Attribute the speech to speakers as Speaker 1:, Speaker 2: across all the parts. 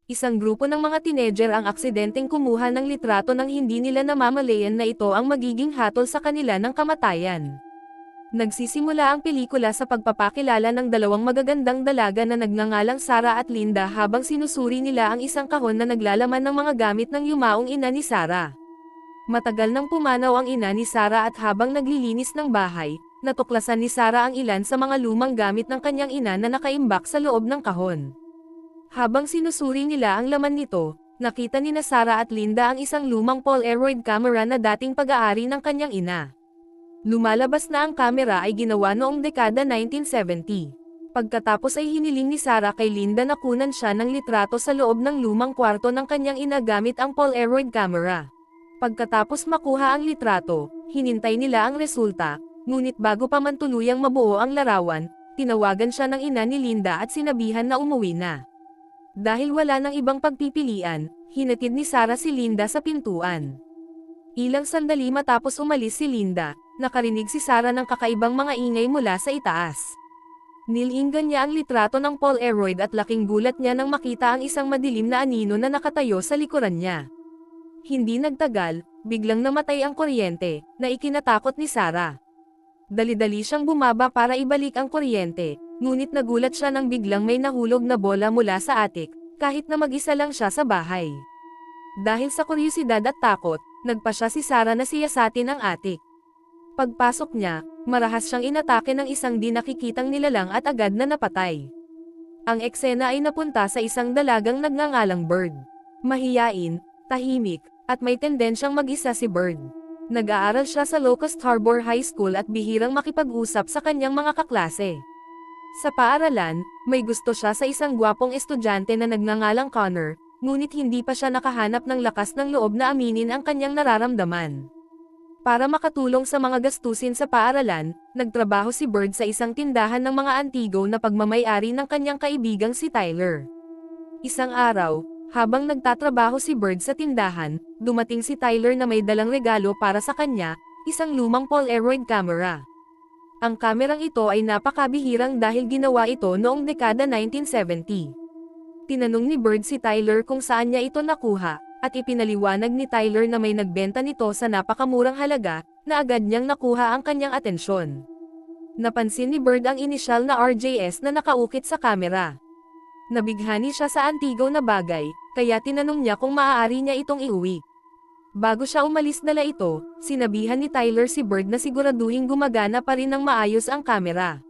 Speaker 1: Isang grupo ng mga teenager ang aksidenteng kumuha ng litrato nang hindi nila namamalayan na ito ang magiging hatol sa kanila ng kamatayan. Nagsisimula ang pelikula sa pagpapakilala ng dalawang magagandang dalaga na nagngangalang Sarah at Linda habang sinusuri nila ang isang kahon na naglalaman ng mga gamit ng yumaong ina ni Sarah. Matagal nang pumanaw ang ina ni Sarah at habang naglilinis ng bahay, natuklasan ni Sarah ang ilan sa mga lumang gamit ng kanyang ina na nakaimbak sa loob ng kahon. Habang sinusuri nila ang laman nito, nakita ni Sarah at Linda ang isang lumang Polaroid camera na dating pag-aari ng kanyang ina. Lumalabas na ang kamera ay ginawa noong dekada 1970. Pagkatapos ay hiniling ni Sarah kay Linda na kunan siya ng litrato sa loob ng lumang kwarto ng kanyang ina gamit ang Polaroid camera. Pagkatapos makuha ang litrato, hinintay nila ang resulta, ngunit bago pa man tuluyang mabuo ang larawan, tinawagan siya ng ina ni Linda at sinabihan na umuwi na. Dahil wala nang ibang pagpipilian, hinatid ni Sarah si Linda sa pintuan. Ilang sandali matapos umalis si Linda, nakarinig si Sarah ng kakaibang mga ingay mula sa itaas. Nilinggan niya ang litrato ng Polaroid at laking gulat niya nang makita ang isang madilim na anino na nakatayo sa likuran niya. Hindi nagtagal, biglang namatay ang kuryente, na ikinatakot ni Sarah. Dali-dali siyang bumaba para ibalik ang kuryente, ngunit nagulat siya nang biglang may nahulog na bola mula sa attic, kahit na mag-isa lang siya sa bahay. Dahil sa kuryosidad at takot, nagpasya si Sarah na siyasatin ang attic. Pagpasok niya, marahas siyang inatake ng isang di nakikitang nilalang at agad na napatay. Ang eksena ay napunta sa isang dalagang nagngangalang Bird. Mahiyain, tahimik, at may tendensyang mag-isa si Bird. Nag-aaral siya sa Locust Harbor High School at bihirang makipag-usap sa kanyang mga kaklase. Sa paaralan, may gusto siya sa isang gwapong estudyante na nagngangalang Connor, ngunit hindi pa siya nakahanap ng lakas ng loob na aminin ang kanyang nararamdaman. Para makatulong sa mga gastusin sa paaralan, nagtrabaho si Bird sa isang tindahan ng mga antigo na pagmamay-ari ng kanyang kaibigang si Tyler. Isang araw, habang nagtatrabaho si Bird sa tindahan, dumating si Tyler na may dalang regalo para sa kanya, isang lumang Polaroid camera. Ang kamerang ito ay napakabihirang dahil ginawa ito noong dekada 1970. Tinanong ni Bird si Tyler kung saan niya ito nakuha, at ipinaliwanag ni Tyler na may nagbenta nito sa napakamurang halaga, na agad niyang nakuha ang kanyang atensyon. Napansin ni Bird ang inisyal na RJS na nakaukit sa kamera. Nabighani siya sa antigo na bagay, kaya tinanong niya kung maaari niya itong iuwi. Bago siya umalis dala ito, sinabihan ni Tyler si Bird na siguraduhing gumagana pa rin ng maayos ang kamera.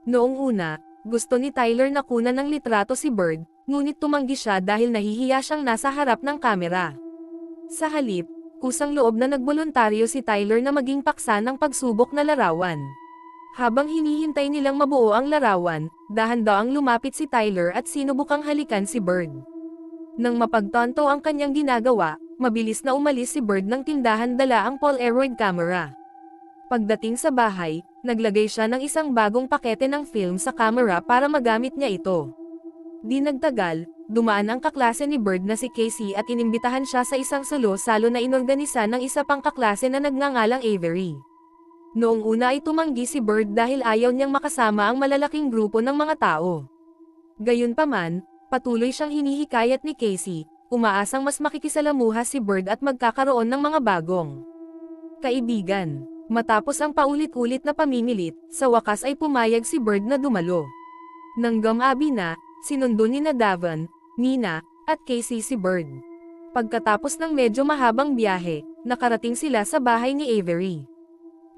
Speaker 1: Noong una, gusto ni Tyler na kunan ng litrato si Bird, ngunit tumanggi siya dahil nahihiya siyang nasa harap ng kamera. Sa halip, kusang loob na nagboluntaryo si Tyler na maging paksa ng pagsubok na larawan. Habang hinihintay nilang mabuo ang larawan, dahan-daang lumapit si Tyler at sinubukang halikan si Bird. Nang mapagtanto ang kanyang ginagawa, mabilis na umalis si Bird ng tindahan dala ang Polaroid camera. Pagdating sa bahay, naglagay siya ng isang bagong pakete ng film sa camera para magamit niya ito. Di nagtagal, dumaan ang kaklase ni Bird na si Casey at inimbitahan siya sa isang salo-salo na inorganisa ng isa pang kaklase na nagngangalang Avery. Noong una ay tumanggi si Bird dahil ayaw niyang makasama ang malalaking grupo ng mga tao. Gayunpaman, patuloy siyang hinihikayat ni Casey, umaasang mas makikisalamuha si Bird at magkakaroon ng mga bagong kaibigan. Matapos ang paulit-ulit na pamimilit, sa wakas ay pumayag si Bird na dumalo. Nang gamabi na, sinundo ni Davon, Nina, at Casey si Bird. Pagkatapos ng medyo mahabang biyahe, nakarating sila sa bahay ni Avery.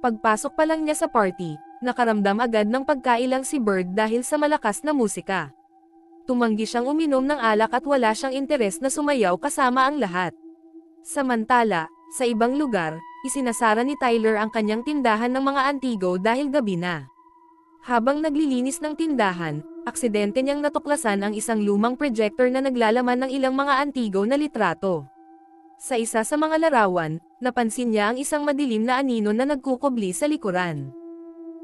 Speaker 1: Pagpasok pa lang niya sa party, nakaramdam agad ng pagkailang si Bird dahil sa malakas na musika. Tumanggi siyang uminom ng alak at wala siyang interes na sumayaw kasama ang lahat. Samantala, sa ibang lugar, isinasara ni Tyler ang kanyang tindahan ng mga antigo dahil gabi na. Habang naglilinis ng tindahan, aksidente niyang natuklasan ang isang lumang projector na naglalaman ng ilang mga antigo na litrato. Sa isa sa mga larawan, napansin niya ang isang madilim na anino na nagkukubli sa likuran.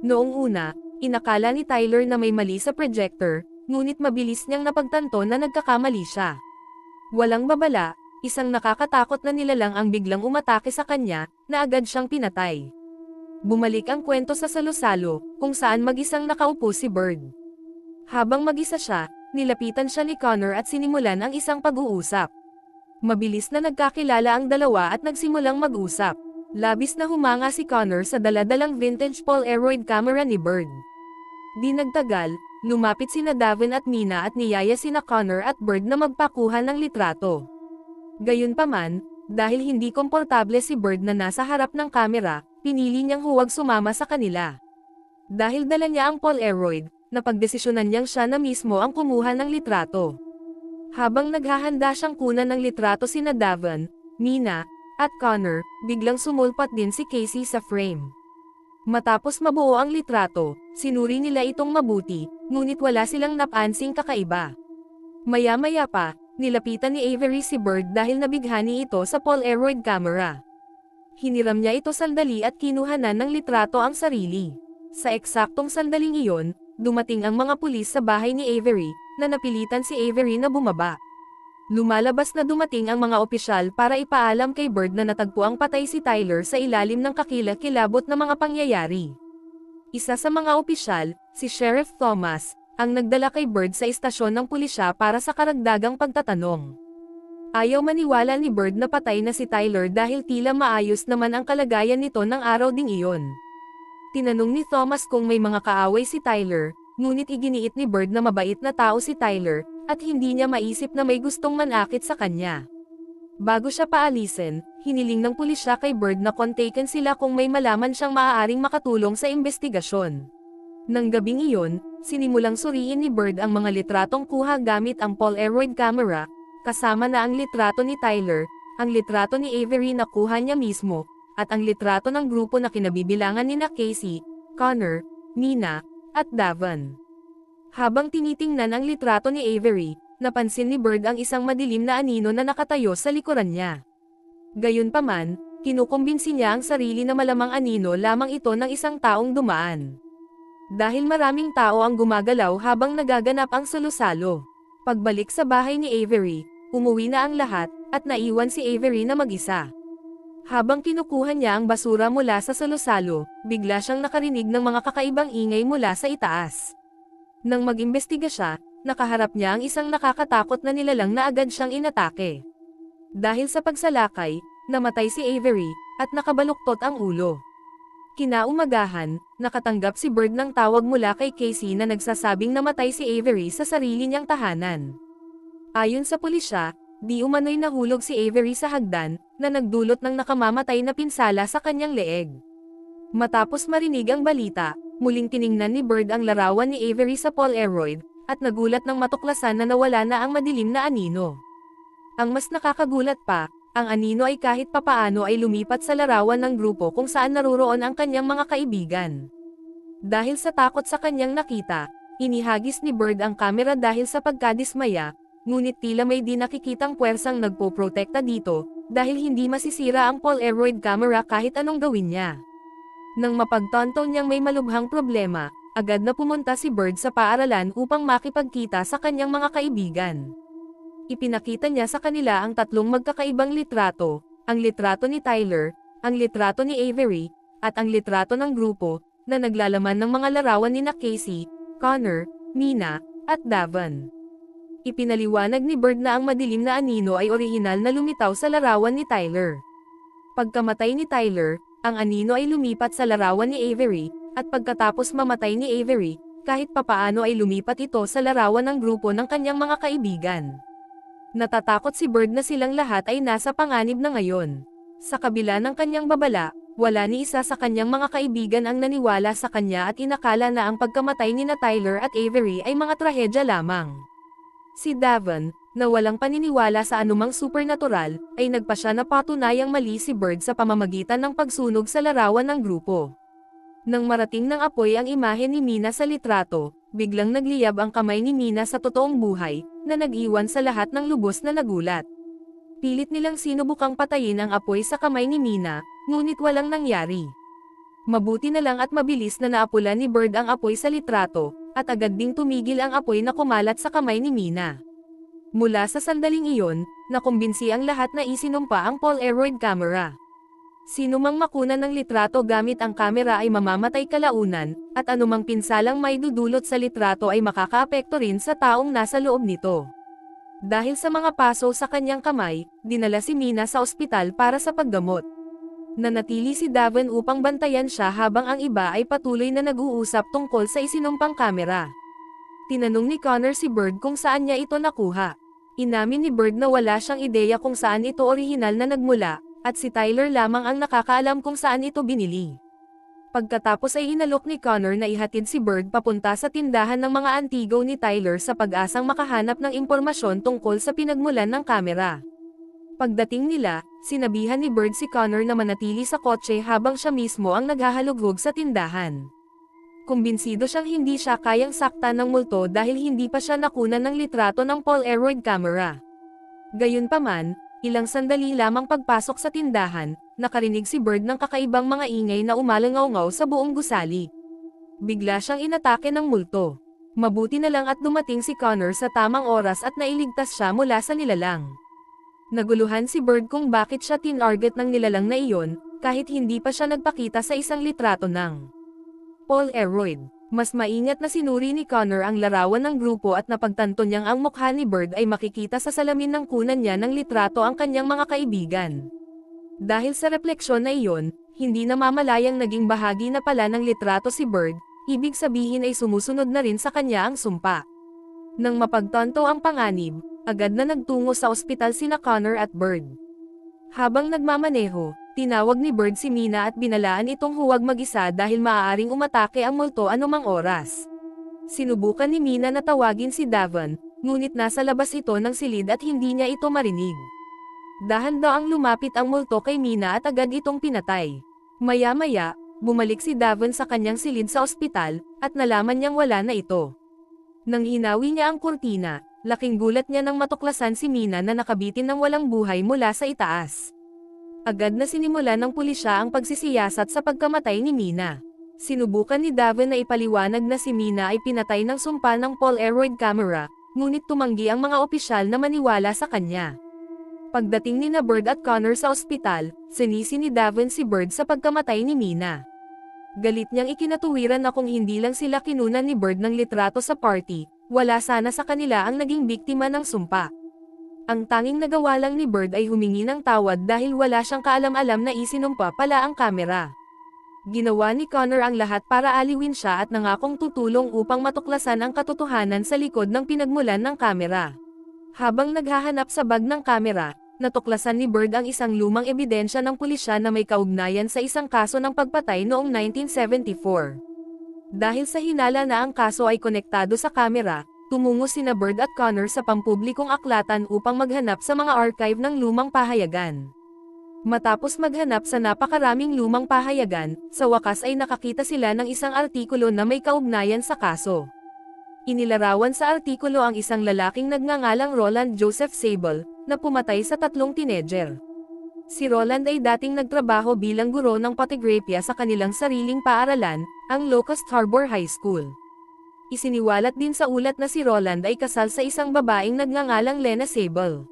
Speaker 1: Noong una, inakala ni Tyler na may mali sa projector, ngunit mabilis niyang napagtanto na nagkakamali siya. Walang babala, isang nakakatakot na nilalang ang biglang umatake sa kanya, na agad siyang pinatay. Bumalik ang kwento sa salo-salo, kung saan mag-isang nakaupo si Bird. Habang mag-isa siya, nilapitan siya ni Connor at sinimulan ang isang pag-uusap. Mabilis na nagkakilala ang dalawa at nagsimulang mag-usap. Labis na humanga si Connor sa daladalang vintage Polaroid camera ni Bird. Di nagtagal, lumapit sina Davin at Mina at niyaya sina Connor at Bird na magpakuha ng litrato. Gayunpaman, dahil hindi komportable si Bird na nasa harap ng kamera, pinili niyang huwag sumama sa kanila. Dahil dala niya ang Polaroid, napagdesisyonan niyang siya na mismo ang kumuha ng litrato. Habang naghahanda siyang kunan ng litrato sina Davin, Mina, at Connor, biglang sumulpat din si Casey sa frame. Matapos mabuo ang litrato, sinuri nila itong mabuti, ngunit wala silang napansing kakaiba. Maya-maya pa, nilapitan ni Avery si Bird dahil nabighani ito sa Polaroid camera. Hiniram niya ito sandali at kinuhanan ng litrato ang sarili. Sa eksaktong sandaling iyon, dumating ang mga pulis sa bahay ni Avery, na napilitan si Avery na bumaba. Lumalabas na dumating ang mga opisyal para ipaalam kay Bird na natagpuang patay si Tyler sa ilalim ng kakilakilabot na mga pangyayari. Isa sa mga opisyal, si Sheriff Thomas, ang nagdala kay Bird sa istasyon ng pulisya para sa karagdagang pagtatanong. Ayaw maniwala ni Bird na patay na si Tyler dahil tila maayos naman ang kalagayan nito ng araw ding iyon. Tinanong ni Thomas kung may mga kaaway si Tyler, ngunit iginiit ni Bird na mabait na tao si Tyler, at hindi niya maisip na may gustong manakit sa kanya. Bago siya paalisin, hiniling ng pulisya kay Bird na kontaken sila kung may malaman siyang maaaring makatulong sa investigasyon. Nang gabing iyon, sinimulang suriin ni Bird ang mga litratong kuha gamit ang Polaroid camera, kasama na ang litrato ni Tyler, ang litrato ni Avery na kuha niya mismo, at ang litrato ng grupo na kinabibilangan nina Casey, Connor, Mina, at Davin. Habang tinitingnan ang litrato ni Avery, napansin ni Bird ang isang madilim na anino na nakatayo sa likuran niya. Gayunpaman, kinukumbinsi niya ang sarili na malamang anino lamang ito ng isang taong dumaan. Dahil maraming tao ang gumagalaw habang nagaganap ang salo-salo. Pagbalik sa bahay ni Avery, umuwi na ang lahat, at naiwan si Avery na mag-isa. Habang kinukuha niya ang basura mula sa salo-salo, bigla siyang nakarinig ng mga kakaibang ingay mula sa itaas. Nang mag-imbestiga siya, nakaharap niya ang isang nakakatakot na nilalang na agad siyang inatake. Dahil sa pagsalakay, namatay si Avery, at nakabaluktot ang ulo. Kinaumagahan, nakatanggap si Bird ng tawag mula kay Casey na nagsasabing namatay si Avery sa sarili niyang tahanan. Ayon sa pulisya, di umano'y nahulog si Avery sa hagdan, na nagdulot ng nakamamatay na pinsala sa kanyang leeg. Matapos marinig ang balita, muling tiningnan ni Bird ang larawan ni Avery sa Polaroid, at nagulat ng matuklasan na nawala na ang madilim na anino. Ang mas nakakagulat pa, ang anino ay kahit papaano ay lumipat sa larawan ng grupo kung saan naruroon ang kanyang mga kaibigan. Dahil sa takot sa kanyang nakita, inihagis ni Bird ang kamera dahil sa pagkadismaya, ngunit tila may di nakikitang puwersang nagpoprotekta dito, dahil hindi masisira ang Polaroid camera kahit anong gawin niya. Nang mapagtanto niyang may malubhang problema, agad na pumunta si Bird sa paaralan upang makipagkita sa kanyang mga kaibigan. Ipinakita niya sa kanila ang tatlong magkakaibang litrato, ang litrato ni Tyler, ang litrato ni Avery, at ang litrato ng grupo, na naglalaman ng mga larawan ni Casey, Connor, Mina, at Davin. Ipinaliwanag ni Bird na ang madilim na anino ay orihinal na lumitaw sa larawan ni Tyler. Pagkamatay ni Tyler, ang anino ay lumipat sa larawan ni Avery, at pagkatapos mamatay ni Avery, kahit papaano ay lumipat ito sa larawan ng grupo ng kanyang mga kaibigan. Natatakot si Bird na silang lahat ay nasa panganib na ngayon. Sa kabila ng kanyang babala, wala ni isa sa kanyang mga kaibigan ang naniwala sa kanya at inakala na ang pagkamatay ni Tyler at Avery ay mga trahedya lamang. Si Davin, na walang paniniwala sa anumang supernatural, ay nagpasya na patunayang mali si Bird sa pamamagitan ng pagsunog sa larawan ng grupo. Nang marating ng apoy ang imahe ni Mina sa litrato, biglang nagliyab ang kamay ni Mina sa totoong buhay, na nag-iwan sa lahat ng lubos na nagulat. Pilit nilang sinubukang patayin ang apoy sa kamay ni Mina, ngunit walang nangyari. Mabuti na lang at mabilis na naapula ni Bird ang apoy sa litrato, at agad ding tumigil ang apoy na kumalat sa kamay ni Mina. Mula sa sandaling iyon, nakumbinsi ang lahat na isinumpa ang Polaroid camera. Sino mang makuna ng litrato gamit ang kamera ay mamamatay kalaunan, at anumang pinsalang may dudulot sa litrato ay makakaapekto rin sa taong nasa loob nito. Dahil sa mga paso sa kanyang kamay, dinala si Mina sa ospital para sa paggamot. Nanatili si Davon upang bantayan siya habang ang iba ay patuloy na nag-uusap tungkol sa isinumpang kamera. Tinanong ni Connor si Bird kung saan niya ito nakuha. Inamin ni Bird na wala siyang ideya kung saan ito orihinal na nagmula, at si Tyler lamang ang nakakaalam kung saan ito binili. Pagkatapos ay inalok ni Connor na ihatid si Bird papunta sa tindahan ng mga antigo ni Tyler sa pag-asang makahanap ng impormasyon tungkol sa pinagmulan ng kamera. Pagdating nila, sinabihan ni Bird si Connor na manatili sa kotse habang siya mismo ang naghahalughog sa tindahan. Kumbinsido siyang hindi siya kayang saktan ng multo dahil hindi pa siya nakunan ng litrato ng Polaroid camera. Gayunpaman, ilang sandali lamang pagpasok sa tindahan, nakarinig si Bird ng kakaibang mga ingay na umalangaw-ngaw sa buong gusali. Bigla siyang inatake ng multo. Mabuti na lang at dumating si Connor sa tamang oras at nailigtas siya mula sa nilalang. Naguluhan si Bird kung bakit siya tinarget ng nilalang na iyon, kahit hindi pa siya nagpakita sa isang litrato ng Polaroid. Mas maingat na sinuri ni Connor ang larawan ng grupo at napagtanto niyang ang mukha ni Bird ay makikita sa salamin ng kunan niya ng litrato ang kanyang mga kaibigan. Dahil sa refleksyon na iyon, hindi namamalayang naging bahagi na pala ng litrato si Bird, ibig sabihin ay sumusunod na rin sa kanya ang sumpa. Nang mapagtanto ang panganib, agad na nagtungo sa ospital sina Connor at Bird. Habang nagmamaneho, tinawag ni Bird si Mina at binalaan itong huwag mag-isa dahil maaaring umatake ang multo anumang oras. Sinubukan ni Mina na tawagin si Davon, ngunit nasa labas ito ng silid at hindi niya ito marinig. Dahan-daang lumapit ang multo kay Mina at agad itong pinatay. Maya-maya, bumalik si Davon sa kanyang silid sa ospital, at nalaman niyang wala na ito. Nang hinawi niya ang kurtina, laking gulat niya nang matuklasan si Mina na nakabitin ng walang buhay mula sa itaas. Agad na sinimulan ng pulisya ang pagsisiyasat sa pagkamatay ni Mina. Sinubukan ni Davon na ipaliwanag na si Mina ay pinatay ng sumpa ng Polaroid camera, ngunit tumanggi ang mga opisyal na maniwala sa kanya. Pagdating ni Bird at Connor sa ospital, sinisi ni Davon si Bird sa pagkamatay ni Mina. Galit niyang ikinatuwiran na kung hindi lang sila kinunan ni Bird ng litrato sa party, wala sana sa kanila ang naging biktima ng sumpa. Ang tanging nagawa lang ni Bird ay humingi ng tawad dahil wala siyang kaalam-alam na isinumpa pala ang kamera. Ginawa ni Connor ang lahat para aliwin siya at nangakong tutulong upang matuklasan ang katotohanan sa likod ng pinagmulan ng kamera. Habang naghahanap sa bag ng kamera, natuklasan ni Bird ang isang lumang ebidensya ng pulisya na may kaugnayan sa isang kaso ng pagpatay noong 1974. Dahil sa hinala na ang kaso ay konektado sa kamera, tumungo sina Bird at Connor sa pampublikong aklatan upang maghanap sa mga archive ng lumang pahayagan. Matapos maghanap sa napakaraming lumang pahayagan, sa wakas ay nakakita sila ng isang artikulo na may kaugnayan sa kaso. Inilarawan sa artikulo ang isang lalaking nagngangalang Roland Joseph Sable, na pumatay sa 3 teenager. Si Roland ay dating nagtrabaho bilang guro ng photographia sa kanilang sariling paaralan, ang Locust Harbor High School. Isiniwalat din sa ulat na si Roland ay kasal sa isang babaeng nagngangalang Lena Sable.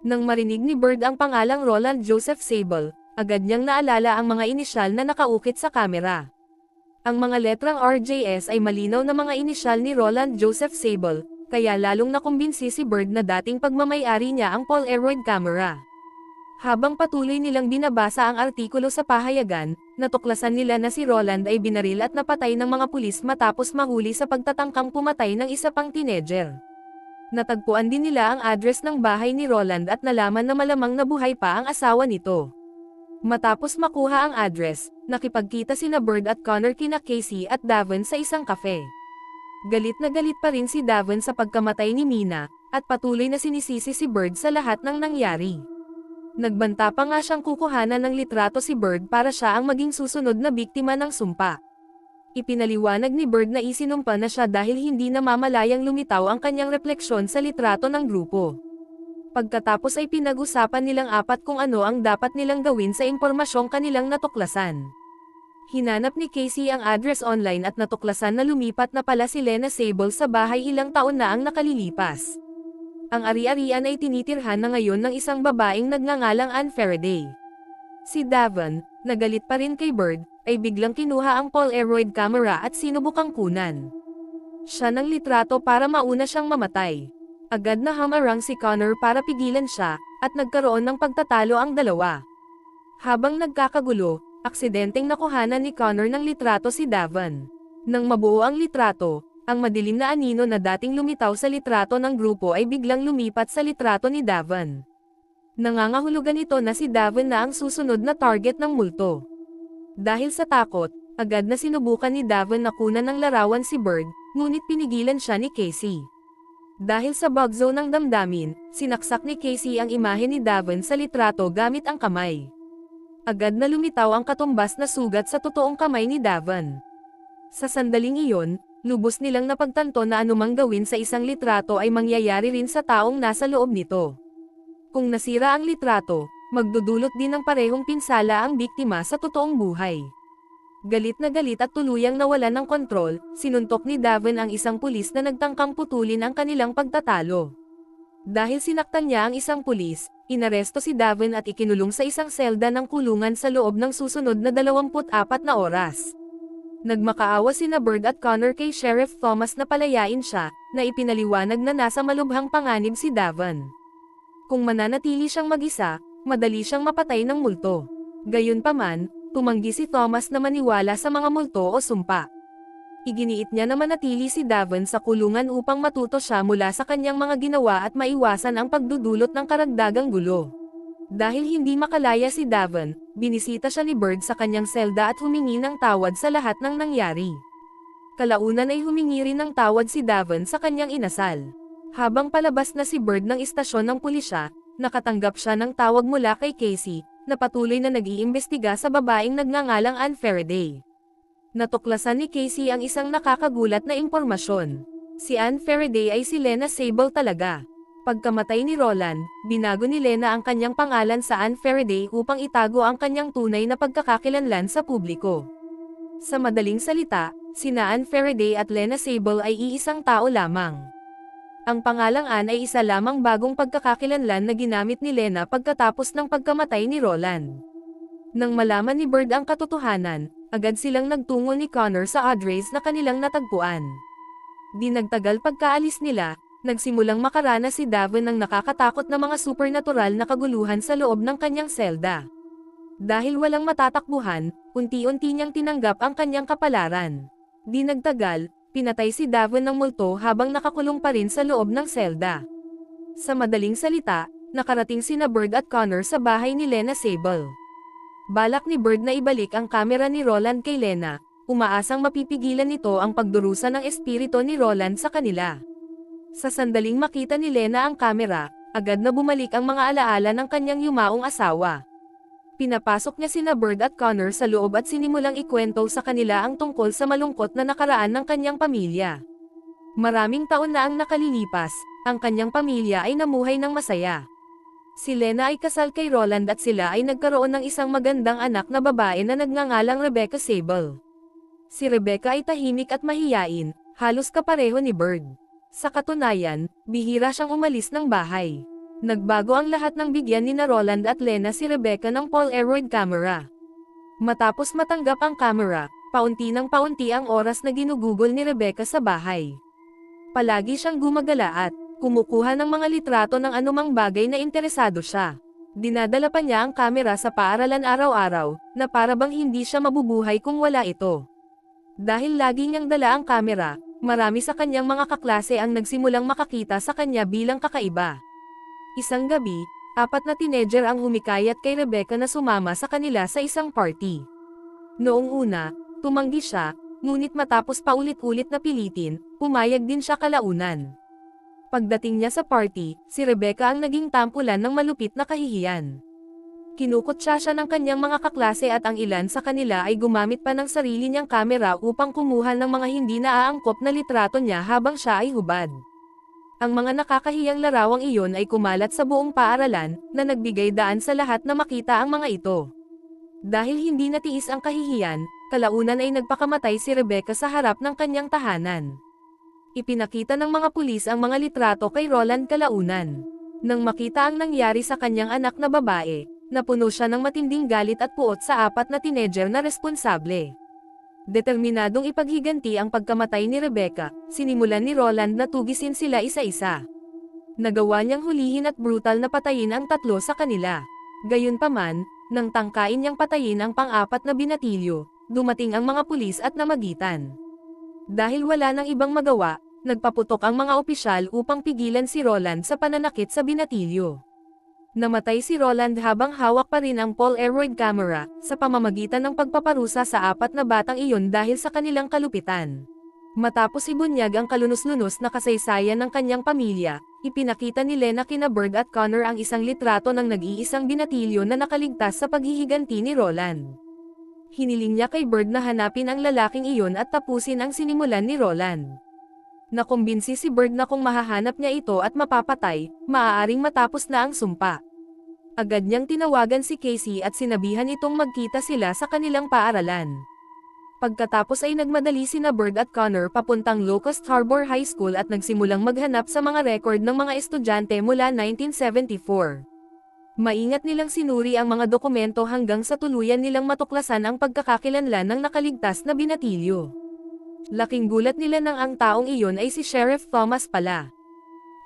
Speaker 1: Nang marinig ni Bird ang pangalang Roland Joseph Sable, agad niyang naalala ang mga inisyal na nakaukit sa kamera. Ang mga letrang RJS ay malinaw na mga inisyal ni Roland Joseph Sable, kaya lalong nakumbinsi si Bird na dating pagmamay-ari niya ang Polaroid camera. Habang patuloy nilang binabasa ang artikulo sa pahayagan, natuklasan nila na si Roland ay binaril at napatay ng mga pulis matapos mahuli sa pagtatangkang pumatay ng isa pang teenager. Natagpuan din nila ang address ng bahay ni Roland at nalaman na malamang nabuhay pa ang asawa nito. Matapos makuha ang address, nakipagkita sina Bird at Connor kina Casey at Davon sa isang cafe. Galit na galit pa rin si Davon sa pagkamatay ni Mina, at patuloy na sinisisi si Bird sa lahat ng nangyari. Nagbanta pa nga siyang kukuhanan ng litrato si Bird para siya ang maging susunod na biktima ng sumpa. Ipinaliwanag ni Bird na isinumpa na siya dahil hindi namamalayang lumitaw ang kanyang refleksyon sa litrato ng grupo. Pagkatapos ay pinag-usapan nilang apat kung ano ang dapat nilang gawin sa impormasyong kanilang natuklasan. Hinanap ni Casey ang address online at natuklasan na lumipat na pala si Lena Sable sa bahay ilang taon na ang nakalilipas. Ang ari-arian ay tinitirhan na ngayon ng isang babaeng nagngangalang Ann Faraday. Si Davon, nagalit pa rin kay Bird, ay biglang kinuha ang Polaroid camera at sinubukang kunan siya ng litrato para mauna siyang mamatay. Agad na hamarang si Connor para pigilan siya, at nagkaroon ng pagtatalo ang dalawa. Habang nagkakagulo, aksidenteng nakuhanan ni Connor ng litrato si Davon. Nang mabuo ang litrato, ang madilim na anino na dating lumitaw sa litrato ng grupo ay biglang lumipat sa litrato ni Davon. Nangangahulugan ito na si Davon na ang susunod na target ng multo. Dahil sa takot, agad na sinubukan ni Davon na kunan ng larawan si Bird, ngunit pinigilan siya ni Casey. Dahil sa bug zone ng damdamin, sinaksak ni Casey ang imahe ni Davon sa litrato gamit ang kamay. Agad na lumitaw ang katumbas na sugat sa totoong kamay ni Davon. Sa sandaling iyon, lubos nilang napagtanto na anumang gawin sa isang litrato ay mangyayari rin sa taong nasa loob nito. Kung nasira ang litrato, magdudulot din ng parehong pinsala ang biktima sa totoong buhay. Galit na galit at tuluyang nawalan ng kontrol, sinuntok ni Davon ang isang pulis na nagtangkang putulin ang kanilang pagtatalo. Dahil sinaktan niya ang isang pulis, inaresto si Davon at ikinulong sa isang selda ng kulungan sa loob ng susunod na 24 na oras. Nagmakaawa sina Bird at Connor kay Sheriff Thomas na palayain siya, na ipinaliwanag na nasa malubhang panganib si Davon. Kung mananatili siyang mag-isa, madali siyang mapatay ng multo. Gayunpaman, tumanggi si Thomas na maniwala sa mga multo o sumpa. Iginiit niya na manatili si Davon sa kulungan upang matuto siya mula sa kanyang mga ginawa at maiwasan ang pagdudulot ng karagdagang gulo. Dahil hindi makalaya si Davon, binisita siya ni Bird sa kanyang selda at humingi ng tawad sa lahat ng nangyari. Kalaunan ay humingi rin ng tawad si Davon sa kanyang inasal. Habang palabas na si Bird ng istasyon ng pulisya, nakatanggap siya ng tawag mula kay Casey, na patuloy na nag-iimbestiga sa babaeng nagngangalang Ann Faraday. Natuklasan ni Casey ang isang nakakagulat na impormasyon. Si Ann Faraday ay si Lena Sable talaga. Pagkamatay ni Roland, binago ni Lena ang kanyang pangalan sa Ann Faraday upang itago ang kanyang tunay na pagkakakilanlan sa publiko. Sa madaling salita, sina Ann Faraday at Lena Sable ay iisang tao lamang. Ang pangalang Ann ay isa lamang bagong pagkakakilanlan na ginamit ni Lena pagkatapos ng pagkamatay ni Roland. Nang malaman ni Bird ang katotohanan, agad silang nagtungo ni Connor sa address na kanilang natagpuan. Di nagtagal pagkaalis nila, nagsimulang makaranas si Davon ng nakakatakot na mga supernatural na kaguluhan sa loob ng kanyang selda. Dahil walang matatakbuhan, unti-unti niyang tinanggap ang kanyang kapalaran. Di nagtagal, pinatay si Davon ng multo habang nakakulong pa rin sa loob ng selda. Sa madaling salita, nakarating sina Bird at Connor sa bahay ni Lena Sable. Balak ni Bird na ibalik ang kamera ni Roland kay Lena, umaasang mapipigilan nito ang pagdurusa ng espiritu ni Roland sa kanila. Sa sandaling makita ni Lena ang kamera, agad na bumalik ang mga alaala ng kanyang yumaong asawa. Pinapasok niya sina Bird at Connor sa loob at sinimulang ikwento sa kanila ang tungkol sa malungkot na nakaraan ng kanyang pamilya. Maraming taon na ang nakalilipas, ang kanyang pamilya ay namuhay ng masaya. Si Lena ay kasal kay Roland at sila ay nagkaroon ng isang magandang anak na babae na nagngangalang Rebecca Sable. Si Rebecca ay tahimik at mahiyain, halos kapareho ni Bird. Sa katunayan, bihira siyang umalis ng bahay. Nagbago ang lahat ng bigyan ni na Roland at Lena si Rebecca ng Polaroid camera. Matapos matanggap ang camera, paunti ng paunti ang oras na ginugugol ni Rebecca sa bahay. Palagi siyang gumagala at kumukuha ng mga litrato ng anumang bagay na interesado siya. Dinadala pa niya ang kamera sa paaralan araw-araw, na para bang hindi siya mabubuhay kung wala ito. Dahil lagi niyang dala ang kamera, marami sa kanyang mga kaklase ang nagsimulang makakita sa kanya bilang kakaiba. Isang gabi, 4 na teenager ang humikayat kay Rebecca na sumama sa kanila sa isang party. Noong una, tumanggi siya, ngunit matapos paulit-ulit na pilitin, pumayag din siya kalaunan. Pagdating niya sa party, si Rebecca ang naging tampulan ng malupit na kahihiyan. Kinukutsa siya ng kanyang mga kaklase at ang ilan sa kanila ay gumamit pa ng sarili niyang kamera upang kumuha ng mga hindi naaangkop na litrato niya habang siya ay hubad. Ang mga nakakahiyang larawang iyon ay kumalat sa buong paaralan, na nagbigay daan sa lahat na makita ang mga ito. Dahil hindi natiis ang kahihiyan, kalaunan ay nagpakamatay si Rebecca sa harap ng kanyang tahanan. Ipinakita ng mga pulis ang mga litrato kay Roland kalaunan. Nang makita ang nangyari sa kanyang anak na babae, napuno siya ng matinding galit at puot sa apat na teenager na responsable. Determinadong ipaghiganti ang pagkamatay ni Rebecca, sinimulan ni Roland na tugisin sila isa-isa. Nagawa niyang hulihin at brutal na patayin ang tatlo sa kanila. Gayunpaman, nang tangkain niyang patayin ang pang-apat na binatilyo, dumating ang mga pulis at namagitan. Dahil wala nang ibang magawa, nagpaputok ang mga opisyal upang pigilan si Roland sa pananakit sa binatilyo. Namatay si Roland habang hawak pa rin ang Polaroid camera, sa pamamagitan ng pagpaparusa sa apat na batang iyon dahil sa kanilang kalupitan. Matapos ibunyag ang kalunos-lunos na kasaysayan ng kanyang pamilya, ipinakita ni Lena kina Bird at Connor ang isang litrato ng nag-iisang binatilyo na nakaligtas sa paghihiganti ni Roland. Hiniling niya kay Bird na hanapin ang lalaking iyon at tapusin ang sinimulan ni Roland. Nakumbinsi si Bird na kung mahahanap niya ito at mapapatay, maaaring matapos na ang sumpa. Agad niyang tinawagan si Casey at sinabihan itong magkita sila sa kanilang paaralan. Pagkatapos ay nagmadali sina Bird at Connor papuntang Locust Harbor High School at nagsimulang maghanap sa mga record ng mga estudyante mula 1974. Maingat nilang sinuri ang mga dokumento hanggang sa tuluyan nilang matuklasan ang pagkakakilanlan ng nakaligtas na binatilyo. Laking gulat nila nang ang taong iyon ay si Sheriff Thomas pala.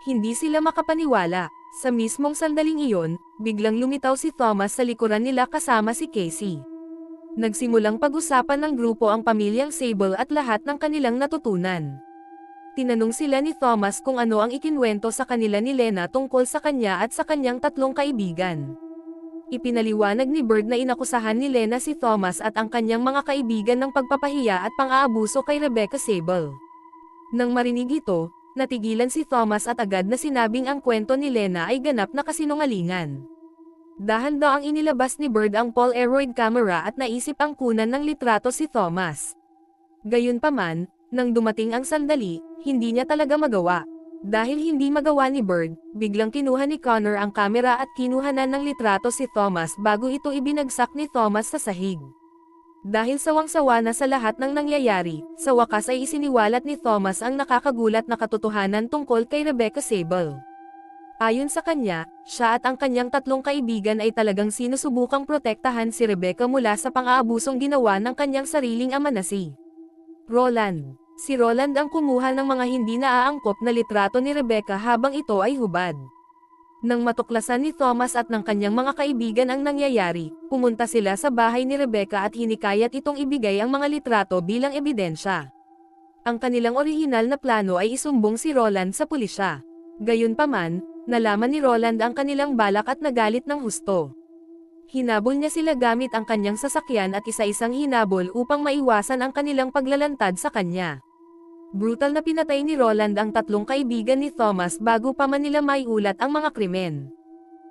Speaker 1: Hindi sila makapaniwala. Sa mismong sandaling iyon, biglang lumitaw si Thomas sa likuran nila kasama si Casey. Nagsimulang pag-usapan ng grupo ang pamilyang Sable at lahat ng kanilang natutunan. Tinanong sila ni Thomas kung ano ang ikinwento sa kanila ni Lena tungkol sa kanya at sa kanyang tatlong kaibigan. Ipinaliwanag ni Bird na inakusahan ni Lena si Thomas at ang kanyang mga kaibigan ng pagpapahiya at pang-aabuso kay Rebecca Sable. Nang marinig ito, natigilan si Thomas at agad na sinabing ang kwento ni Lena ay ganap na kasinungalingan. Dahan-daang inilabas ni Bird ang Polaroid camera at naisip ang kunan ng litrato si Thomas. Gayunpaman, nang dumating ang sandali, hindi niya talaga magawa. Dahil hindi magawa ni Bird, biglang kinuha ni Connor ang kamera at kinuhanan ng litrato si Thomas bago ito ibinagsak ni Thomas sa sahig. Dahil sawang-sawa na sa lahat ng nangyayari, sa wakas ay isiniwalat ni Thomas ang nakakagulat na katotohanan tungkol kay Rebecca Sable. Ayon sa kanya, siya at ang kanyang tatlong kaibigan ay talagang sinusubukang protektahan si Rebecca mula sa pang-aabusong ginawa ng kanyang sariling ama na si Roland. Si Roland ang kumuha ng mga hindi naaangkop na litrato ni Rebecca habang ito ay hubad. Nang matuklasan ni Thomas at ng kanyang mga kaibigan ang nangyayari, pumunta sila sa bahay ni Rebecca at hinikayat itong ibigay ang mga litrato bilang ebidensya. Ang kanilang orihinal na plano ay isumbong si Roland sa pulisya. Gayunpaman, nalaman ni Roland ang kanilang balak at nagalit ng husto. Hinabol niya sila gamit ang kanyang sasakyan at isa-isang hinabol upang maiwasan ang kanilang paglalantad sa kanya. Brutal na pinatay ni Roland ang tatlong kaibigan ni Thomas bago pa man nila maiulat ang mga krimen.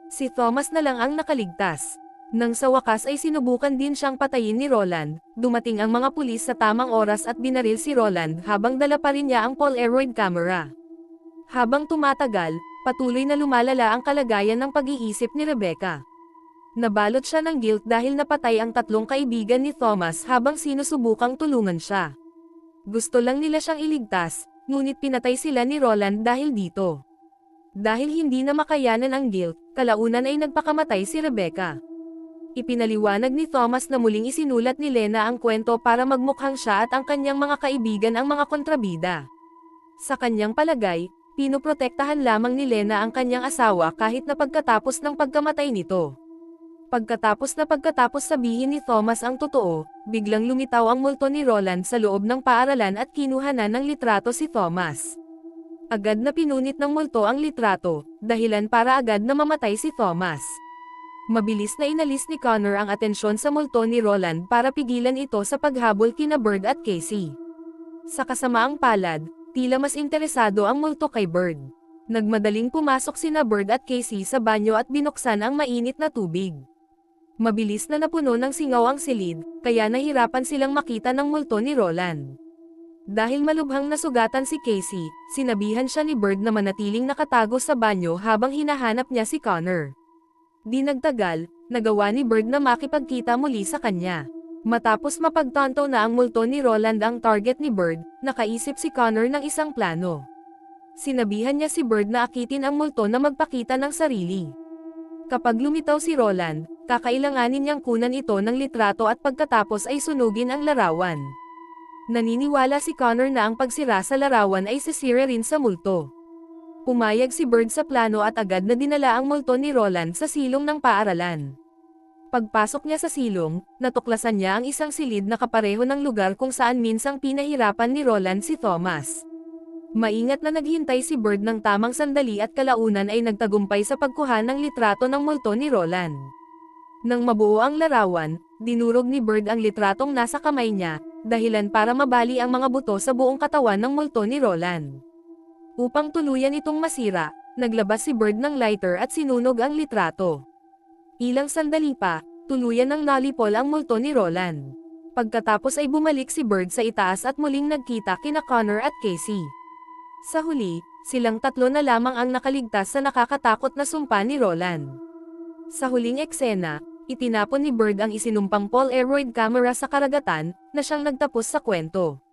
Speaker 1: Si Thomas na lang ang nakaligtas. Nang sa wakas ay sinubukan din siyang patayin ni Roland, dumating ang mga pulis sa tamang oras at binaril si Roland habang dala pa rin niya ang Polaroid camera. Habang tumatagal, patuloy na lumalala ang kalagayan ng pag-iisip ni Rebecca. Nabalot siya ng guilt dahil napatay ang tatlong kaibigan ni Thomas habang sinusubukang tulungan siya. Gusto lang nila siyang iligtas, ngunit pinatay sila ni Roland dahil dito. Dahil hindi na makayanan ang guilt, kalaunan ay nagpakamatay si Rebecca. Ipinaliwanag ni Thomas na muling isinulat ni Lena ang kwento para magmukhang siya at ang kanyang mga kaibigan ang mga kontrabida. Sa kanyang palagay, pinoprotektahan lamang ni Lena ang kanyang asawa kahit na pagkatapos ng pagkamatay nito. Pagkatapos sabihin ni Thomas ang totoo, biglang lumitaw ang multo ni Roland sa loob ng paaralan at kinuhanan ng litrato si Thomas. Agad na pinunit ng multo ang litrato, dahilan para agad na mamatay si Thomas. Mabilis na inalis ni Connor ang atensyon sa multo ni Roland para pigilan ito sa paghabol kina Bird at Casey. Sa kasamaang palad, tila mas interesado ang multo kay Bird. Nagmadaling pumasok sina Bird at Casey sa banyo at binuksan ang mainit na tubig. Mabilis na napuno ng singaw ang silid, kaya nahirapan silang makita ng multo ni Roland. Dahil malubhang nasugatan si Casey, sinabihan siya ni Bird na manatiling nakatago sa banyo habang hinahanap niya si Connor. Di nagtagal, nagawa ni Bird na makipagkita muli sa kanya. Matapos mapagtanto na ang multo ni Roland ang target ni Bird, nakaisip si Connor ng isang plano. Sinabihan niya si Bird na akitin ang multo na magpakita ng sarili. Kapag lumitaw si Roland, Kakailanganin niyang kunan ito ng litrato at pagkatapos ay sunugin ang larawan. Naniniwala si Connor na ang pagsira sa larawan ay sisira rin sa multo. Pumayag si Bird sa plano at agad na dinala ang multo ni Roland sa silong ng paaralan. Pagpasok niya sa silong, natuklasan niya ang isang silid na kapareho ng lugar kung saan minsang pinahirapan ni Roland si Thomas. Maingat na naghintay si Bird ng tamang sandali at kalaunan ay nagtagumpay sa pagkuha ng litrato ng multo ni Roland. Nang mabuo ang larawan, dinurog ni Bird ang litratong nasa kamay niya, dahilan para mabali ang mga buto sa buong katawan ng multo ni Roland. Upang tuluyan itong masira, naglabas si Bird ng lighter at sinunog ang litrato. Ilang sandali pa, tuluyan ng nalipol ang multo ni Roland. Pagkatapos ay bumalik si Bird sa itaas at muling nagkita kina Connor at Casey. Sa huli, silang tatlo na lamang ang nakaligtas sa nakakatakot na sumpa ni Roland. Sa huling eksena, itinapon ni Bird ang isinumpang Polaroid camera sa karagatan, na siyang nagtapos sa kwento.